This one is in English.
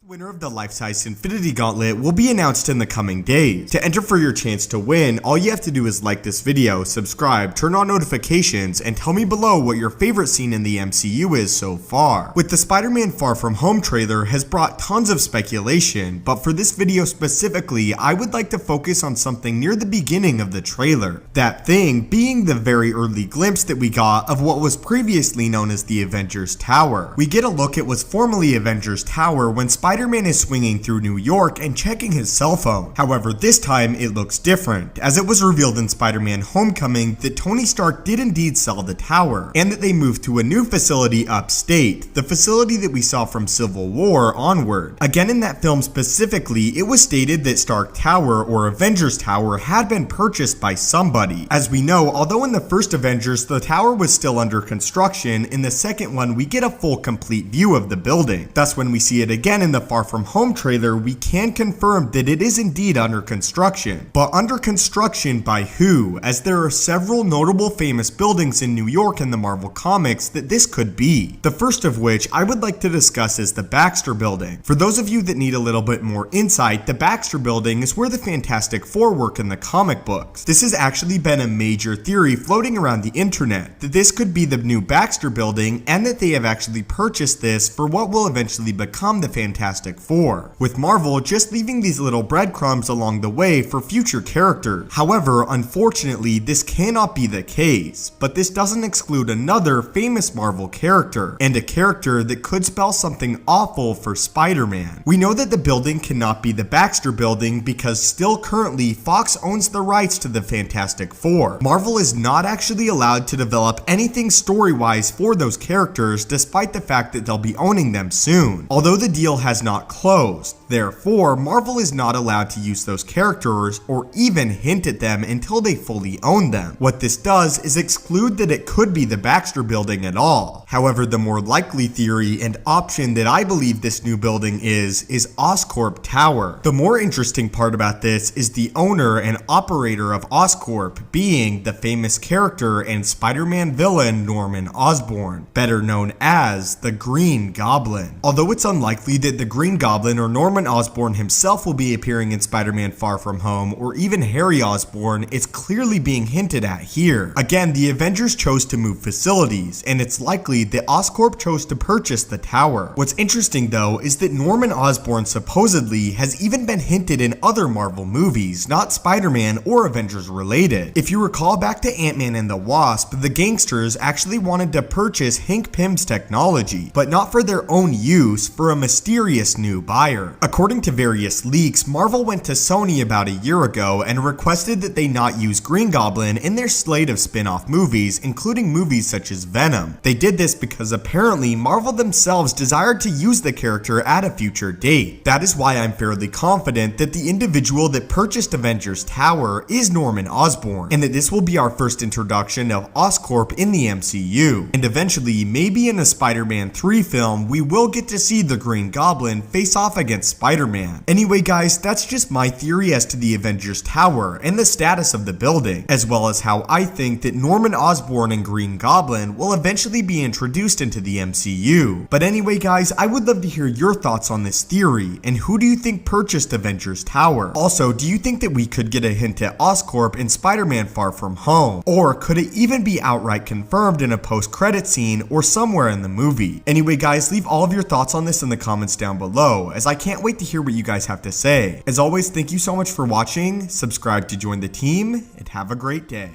Winner of the life-size Infinity Gauntlet will be announced in the coming days. To enter for your chance to win, all you have to do is like this video, subscribe, turn on notifications, and tell me below what your favorite scene in the MCU is so far. With the Spider-Man Far From Home trailer has brought tons of speculation, but for this video specifically, I would like to focus on something near the beginning of the trailer. That thing being the very early glimpse that we got of what was previously known as the Avengers Tower. We get a look at what's formerly Avengers Tower when Spider-Man is swinging through New York and checking his cell phone. However, this time it looks different, as it was revealed in Spider-Man Homecoming that Tony Stark did indeed sell the tower, and that they moved to a new facility upstate, the facility that we saw from Civil War onward. Again, in that film specifically, it was stated that Stark Tower, or Avengers Tower, had been purchased by somebody. As we know, although in the first Avengers the tower was still under construction, in the second one we get a full complete view of the building. Thus, when we see it again in the Far From Home trailer, we can confirm that it is indeed under construction. But under construction by who? As there are several notable famous buildings in New York in the Marvel Comics that this could be. The first of which I would like to discuss is the Baxter Building. For those of you that need a little bit more insight, the Baxter Building is where the Fantastic Four work in the comic books. This has actually been a major theory floating around the internet, that this could be the new Baxter Building and that they have actually purchased this for what will eventually become the Fantastic Four, with Marvel just leaving these little breadcrumbs along the way for future characters. However, unfortunately, this cannot be the case, but this doesn't exclude another famous Marvel character, and a character that could spell something awful for Spider-Man. We know that the building cannot be the Baxter Building because still currently Fox owns the rights to the Fantastic Four. Marvel is not actually allowed to develop anything story-wise for those characters, despite the fact that they'll be owning them soon, although the deal has not closed. Therefore, Marvel is not allowed to use those characters or even hint at them until they fully own them. What this does is exclude that it could be the Baxter Building at all. However, the more likely theory and option that I believe this new building is Oscorp Tower. The more interesting part about this is the owner and operator of Oscorp being the famous character and Spider-Man villain Norman Osborne, better known as the Green Goblin. Although it's unlikely that the Green Goblin or Norman Osborne himself will be appearing in Spider-Man Far From Home, or even Harry Osborn, it's clearly being hinted at here. Again, the Avengers chose to move facilities, and it's likely that Oscorp chose to purchase the tower. What's interesting though is that Norman Osborn supposedly has even been hinted in other Marvel movies, not Spider-Man or Avengers related. If you recall back to Ant-Man and the Wasp, the gangsters actually wanted to purchase Hank Pym's technology, but not for their own use, for a mysterious new buyer. According to various leaks, Marvel went to Sony about a year ago and requested that they not use Green Goblin in their slate of spin-off movies, including movies such as Venom. They did this because apparently Marvel themselves desired to use the character at a future date. That is why I'm fairly confident that the individual that purchased Avengers Tower is Norman Osborn, and that this will be our first introduction of Oscorp in the MCU. And eventually, maybe in a Spider-Man 3 film, we will get to see the Green Goblin face off against Spider-Man. Anyway guys, that's just my theory as to the Avengers Tower and the status of the building, as well as how I think that Norman Osborn and Green Goblin will eventually be introduced into the MCU. But anyway guys, I would love to hear your thoughts on this theory, and who do you think purchased Avengers Tower? Also, do you think that we could get a hint at Oscorp in Spider-Man Far From Home? Or could it even be outright confirmed in a post-credit scene or somewhere in the movie? Anyway guys, leave all of your thoughts on this in the comments down below, as I can't wait to hear what you guys have to say. As always, thank you so much for watching, subscribe to join the team, and have a great day.